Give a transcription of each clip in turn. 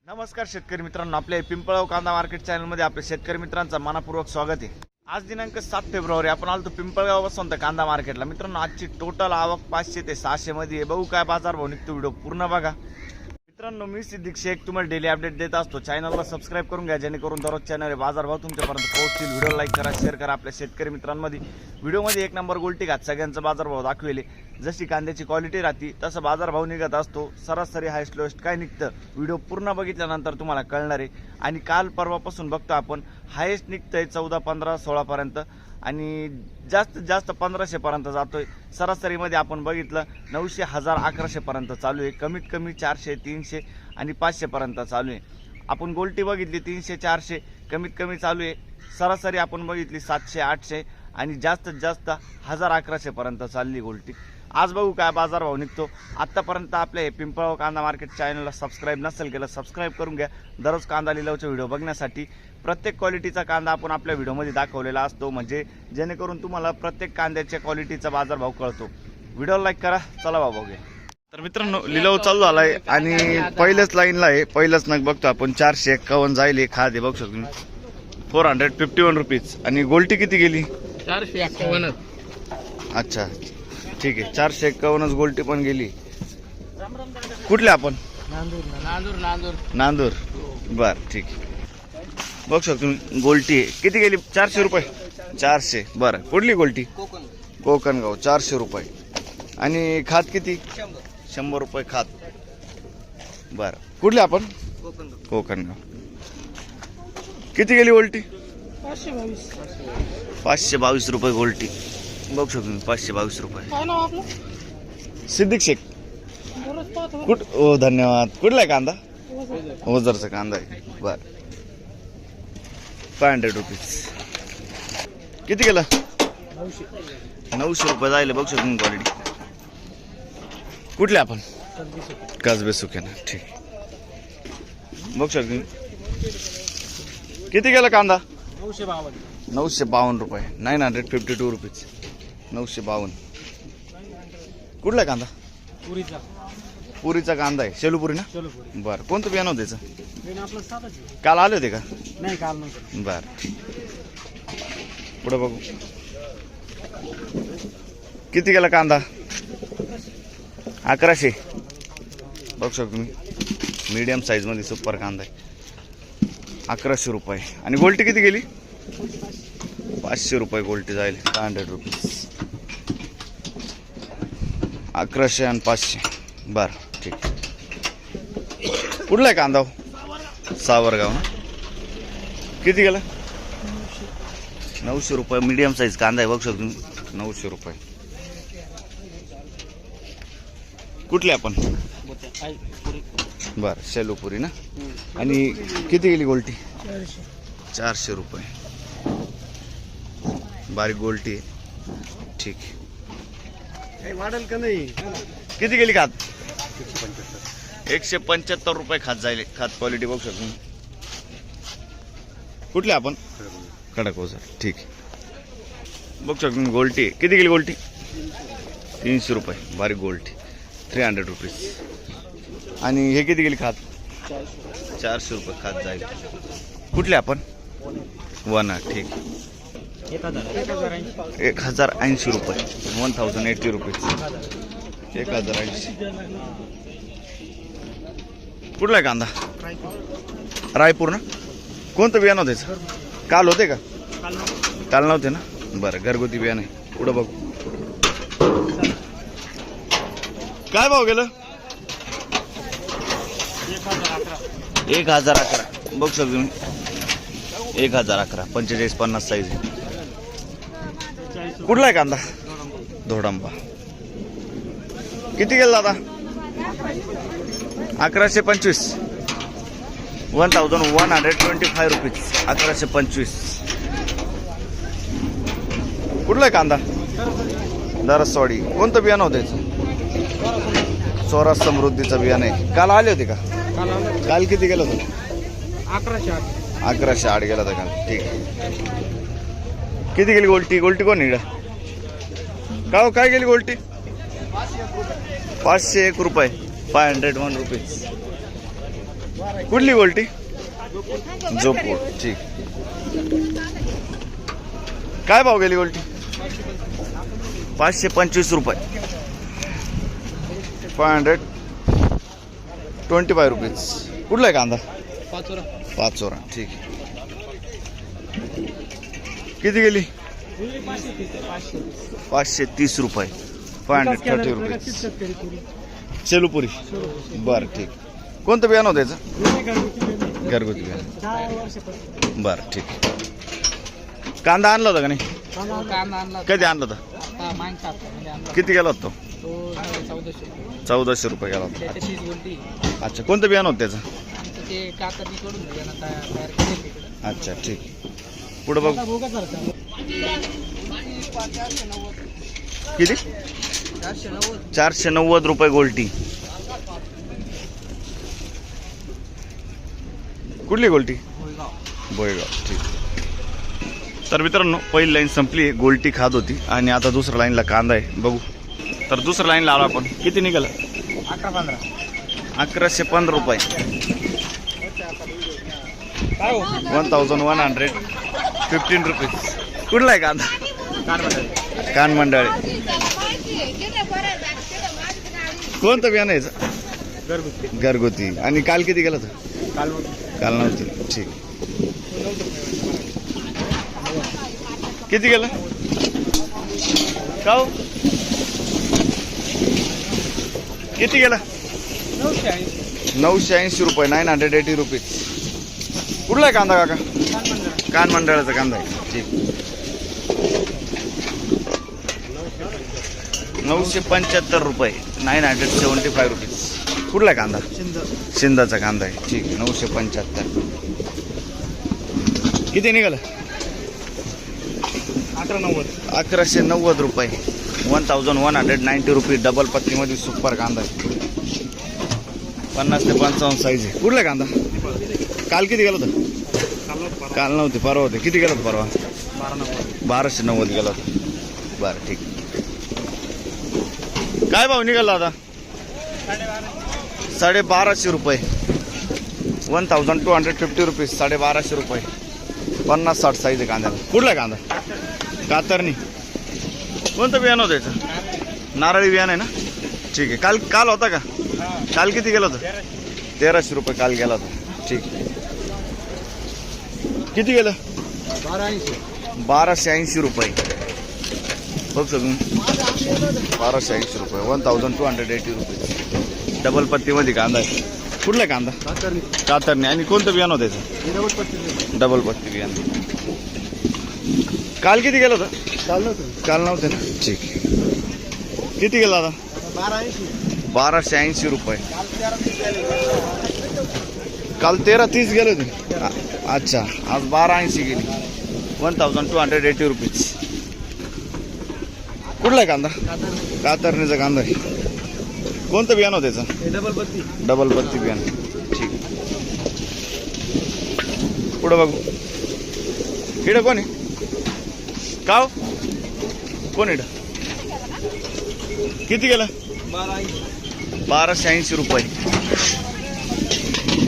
नमस्कार शेतकरी मित्रांनो, आपल्या पिंपळगाव कांदा मार्केट चॅनलमध्ये आपल्या शेतकरी मित्रांचं मनपूर्वक स्वागत आहे। आज दिनांक 7 फेब्रुवारी आपण आलो पिंपळगाव वसंत कांदा मार्केटला। मित्रांनो, आजची टोटल आवक 500 ते 600 मध्ये आहे। बघू काय बाजार भाव निघतो, व्हिडिओ पूर्ण बघा। मित्रांनो, मी सिद्दीक शेख तुम्हाला डेली अपडेट देत असतो। चॅनलला सबस्क्राइब करून घ्या, जेणेकरून दररोज चॅनल बाजार भाव तुमच्यापर्यंत पोहोचतील। व्हिडिओ लाईक करा, शेअर करा। आपल्या शेतकरी मित्रांमध्ये व्हिडिओमध्ये एक नंबर गोल्टी घात सगळ्यांचा बाजार भाव दाखवेले। जशी कांद्याची क्वालिटी राहती तसं बाजार भाव निघत असतो। सरासरी हायस्ट लोएस्ट काय निघतं व्हिडिओ पूर्ण बघितल्यानंतर तुम्हाला कळणार आहे। आणि काल परवापासून बघतो आपण हायस्ट निघतंय 14, 15, 16 पर्यंत आणि जास्तीत जास्त 1500 पर्यंत जातोय। सरासरीमध्ये आपण बघितलं 900, 1000, 1100 पर्यंत चालू आहे। कमीत कमी 400, 300 आणि 500 पर्यंत चालू आहे। आपण गोल्टी बघितली 300, 400 कमीत कमी चालू आहे। सरासरी आपण बघितली 700, 800 आणि जास्तीत जास्त 1000, 1100 पर्यंत चालली गोल्टी। आज बघू काय बाजार भाव निघतो। आतापर्यंत आपल्या हे पिंपळगाव कांदा मार्केट चॅनलला सबस्क्राइब नसेल केलं, सबस्क्राइब करून घ्या। दररोज कांदा लिलावचे व्हिडिओ बघण्यासाठी प्रत्येक क्वालिटीचा कांदा आपण आपल्या व्हिडिओमध्ये दाखवलेला असतो, म्हणजे जेणेकरून तुम्हाला प्रत्येक कांद्याच्या क्वालिटीचा बाजार भाव कळतो। व्हिडिओ लाईक करा, चला भाव बघूया। तर मित्रांनो, लिलाव चालू झालाय आणि पहिल्याच लाईनला आहे। पहिलाच नग बघतो आपण 451 जाईल। खादे बघू शकतो तुम्ही 451 रुपीज। आणि गोल्टी किती गेली? 451। अच्छा ठीक आहे, 451 गोल्टी पण गेली। कुठले आपण? नांदूर। बर ठीक आहे, बघू शकतो तुम्ही गोल्टी किती गेली? 400 रुपये। 400 बरं। कुठली गोल्टी? कोकणगाव 400 रुपये। आणि खात किती? 100 रुपये खात। बरं, कुठले आपण? कोकणगाव। किती गेली गोल्टी? 522 रुपये गोल्टी। बघू शकतो तुम्ही 522 रुपये। काय नाव आपलं? सिद्दीक शेख। कुठ? ओ धन्यवाद। कुठला आहे कांदा? ओझरचा कांदा आहे। बर, 500 रुपीज। किती गेला? 900 रुपये जायला। बघू शकतो तुम्ही क्वालिटी। कुठले आपण? कसबे सुकेना। ठीक, बघू शकतो तुम्ही। किती गेला कांदा? 952 रुपये। 952 रुपीज। 952। कुठला कांदा? पुरीचा कांदा आहे। शेलूपुरी ना? बर, कोणतं बियाणं होतं त्याचं? काल आले होते का? नाही, काल नाही। बर, पुढे बघू। किती गेला कांदा? 1100। बघू शकतो तुम्ही, मीडियम साईज मध्ये सुपर कांदा आहे। 1100 रुपये। आणि गोल्टी किती गेली? 500 रुपये गोल्टी जाईल। 500 रुपीज। 1100 आणि 500। बर ठीक। कुठला आहे कांदा? सावरगाव ना? किती गेला? 900 रुपये। मीडियम साईज कांदा आहे। बघू शकतो तुम्ही 900 रुपये। कुठले आपण? बर, शेलूपुरी ना? आणि किती गेली गोल्टी? 400 रुपये। बारीक गोल्टी आहे। ठीक आहे, वाढेल का नाही? किती गेली खात? 175 रुपये खात जाईल। खात क्वालिटी बघू शकतो। कुठले आपण? खडक ओझर। ठीक आहे, बघू शकतो गोल्टी किती गेली? गोल्टी 300 रुपये। बारीक गोल्टी 300 रुपीज। आणि हे किती गेली खात? 400 रुपये खात जाईल। कुठले आपण? वना। ठीक, 1080 रुपये। 1080 रुपीज। 1080। कुठला आहे कांदा? रायपूर ना? कोणतं बियाणं होतं त्याचं? काल होते का? काल नव्हते ना? बरं, घरगुती बियाणं आहे। पुढं बघू काय भाव गेलं? 1011। बघू शकतो तुम्ही 1011। 45-50 साईज आहे। कुठला आहे कांदा? धोडंबा। किती गेला दादा? 1125। 1125 रुपीज। 1125। कुठला आहे कांदा? दरसवाडी। कोणतं बियाणं होतं याचं? स्वराज समृद्धीचं बियाणं आहे। काल आले होते का? काल किती गेलं होतं? 1108 गेला होता काल। ठीक आहे, किती गेली गोल्टी? गोल्टी कोण निघा का हो? काय गेली गोल्टी? 501 रुपये। 501 रुपीज। कुठली गोल्टी? जोपूर. ठीक. काय भाव गेली गोल्टी? 525 रुपये. 525 रुपीज. कुठला आहे कांदा? पाचोरा. ठीक आहे. किती गेली? 530 रुपये. 530 रुपये. सेलूपुरी. बरं ठीक. कोणतं बियाणं होतं याचं? घरगुती बियाणं. बरं ठीक. कांदा आणला होता का नाही? कधी आणला होता? किती गेला होता तो? 1400 रुपये गेला होता. अच्छा, कोणतं बियाणं होतं त्याचं? अच्छा ठीक. पुढं बघ. किती? 490 रुपये गोल्टी. कुठली गोल्टी? बोयगाव. ठीक. तर मित्रांनो, पहिली लाईन संपली, गोल्टी खात होती आणि आता दुसऱ्या लाईनला कांदा आहे. बघू. तर दुसऱ्या लाईनला आलो आपण. किती निघालं? 1115 रुपये. 1115 रुपीज. कुठला आहे कांदा? कानमंडळ. कोणतं बियाणं यायचं? घरगुती. आणि काल किती गेलं होतं? काल नव्हती. ठीक. किती गेलं? का हो? किती गेला? 980 रुपये. 980 रुपीज. कुठला आहे कांदा काका? कानमंडळाचा कांदा आहे. ठीक. 975 रुपये. 975 रुपीज. कुठला आहे कांदा? शिंदाचा कांदा आहे. ठीक. 975. किती निघालं? 1190 रुपये. 1190 रुपये. डबल पत्तीमध्ये सुपर कांदा आहे. 50 ते 55 साईज आहे. कुठला कांदा? काल किती गेलं होतं? काल नव्हते, परवा होते. किती गेलं होतं परवा? 1290 गेलं होतं. बरं ठीक. काय भाव निघाला आता? 1250 रुपये. 1250 रुपीज. 1250 रुपये. 50-60 साईज आहे कांद्याला. कुठला आहे कांदा? कातरणी. कोणतं बियाणं होतं याचं? नारळी बियाणं आहे ना? ठीक आहे. काल होता का? काल किती गेलं होतं? 1300 रुपये काल गेला होता. ठीक. किती गेलं? 1280 रुपये. बघ सगळं. 1280 रुपये. 1280 रुपये. डबल पत्तीमध्ये कांदा आहे. कुठला कांदा? कातरणी. आणि कोणतं बियाणं होतं त्याचं? डबल पत्ती बियाणं. काल किती गेलं होतं? काल नव्हतं ना? ठीक. किती गेला आता? 1280 रुपये. काल 1330 गेले होते. अच्छा, आज 1280 गेली. 1280 रुपीज. कुठला आहे कांदा? कातरणीचा कांदा आहे. कोणतं बियाणं होतं त्याचं? डबल पत्ती बियाणं. ठीक. पुढं बघू. इकडं कोण आहे? का हो? कोण इकडं? किती गेलं? 1280 रुपये.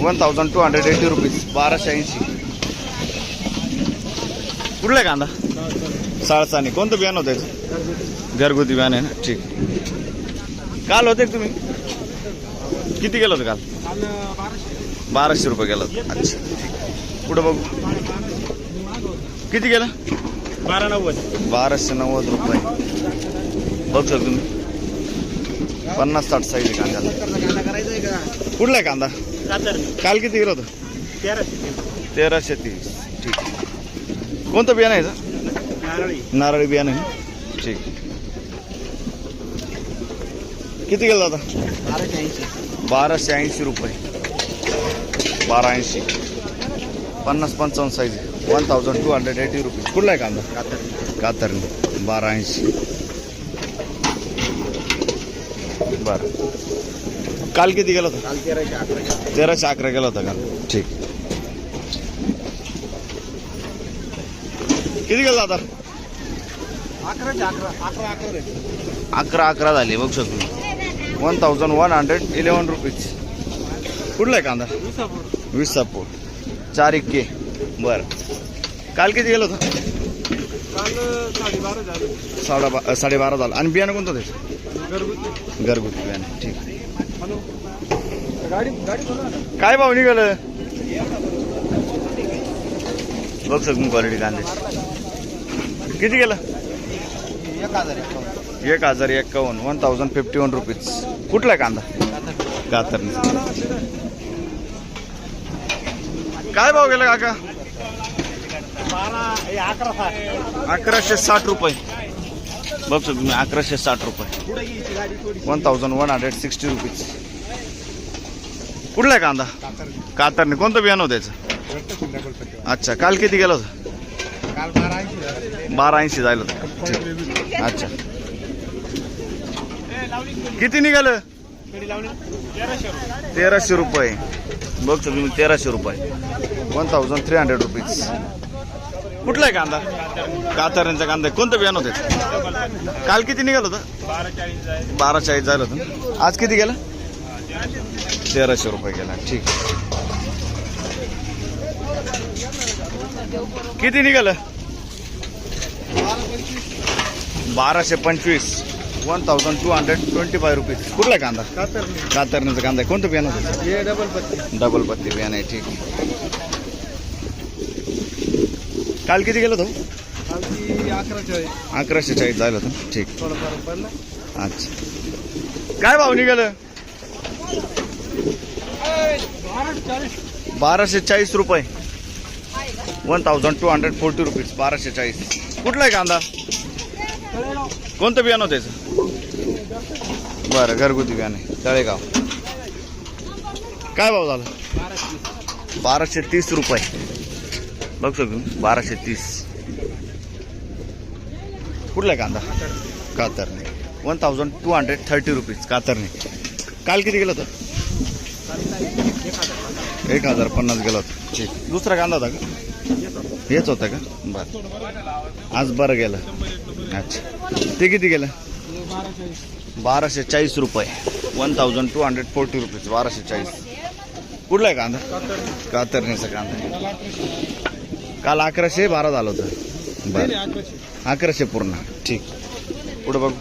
1280 रुपीज. 1280. कुठला कांदा? साळसाने. कोणतं बियाणं होतं याचं? घरगुती बियाणं आहे ना? ठीक. काल होते का तुम्ही? किती गेलं होतं काल? 1200 रुपये गेलं होतं. अच्छा ठीक. पुढं बघू. किती गेलं? 1290 रुपये. बघ सर तुम्ही. 50-60 साईज आहे कांद्याला. कुठला आहे कांदा? काल किती गेलं होतं? 1330. ठीक. कोणतं बियाणं आहे याचं? नारळी बियाणं आहे. ठीक. किती गेलं आता? 1280 रुपये. 1280. 50-55 साईज आहे. 1280 रुपये. कुठला आहे कांदा? कातरणी. 1280. बरं. काल किती गेला होता? 1311 गेला होता काल. ठीक. किती गेला आता? 11 झाली. बघू शकतो. 1111 रुपीज. कुठला आहे कांदा? विसापूर. 4 इक्के. बरं. काल किती गेलं होतं? काल 12.5 12.5 झालं. आणि बियाणं कोणतं त्याचं? घरगुती. घरगुती बियाणं. ठीक आहे. गाडी बोला. काय भाव निघालं? बघ सगळं क्वालिटी कांदे. किती गेलं? 1051. 1051 रुपीज. कुठला आहे कांदा? कातरणी. काय भाव गेला काका? 1160 रुपये. बघतो तुम्ही 1160 रुपये. 1160 रुपीज. कुठला आहे कांदा? कातरणी. कोणतं बियाणं होतं त्याचं? अच्छा. काल किती गेलं होतं? काल 12.80 12.80 जायला होतं. अच्छा. किती निघालं? 1300 रुपये. बघतो तुम्ही 1300 रुपये. 1300 रुपीज. कुठला आहे कांदा? कातरणचा कांदा. कोणतं बियाणं होतं? काल किती निघालं होतं? 12.40 झालं होतं. आज किती गेलं? 1300 रुपये गेला. ठीक. किती निघालं? 1225. 1225 रुपीज. कुठला आहे कांदा? कातरणीचा कांदा आहे. कोणतं बियाणं होतं? हे डबल पत्ती बियाणं आहे. ठीक आहे. काल किती गेलं होतं? काल ती 1140 झालं होतं. ठीक. थोडं फरक पडला. अच्छा. काय भाव निघालं? 1240 रुपये. 1240 रुपीज. 1240. कुठला आहे कांदा? कोणतं बियाणं होतं त्याचं? बरं. घरगुती बियाणं आहे. तळेगाव. काय भाव झाला? 1230 रुपये. बघतो तुम्ही 1230. कुठला आहे कांदा? कातरणे. 1230 रुपीज. कातरणे. काल किती गेलं होतं? 1050 गेलं होतं. ठीक. दुसरा कांदा होता का? हेच होतं का? बरं. आज बरं गेलं. अच्छा. ते किती गेलं? 1240 रुपये. 1240 रुपीज. 1240. कुठला आहे कांदा? कातरणीचा कांदा. काल 1112 झालं होतं. बरं. 1100 पूर्ण. ठीक. पुढं बघ.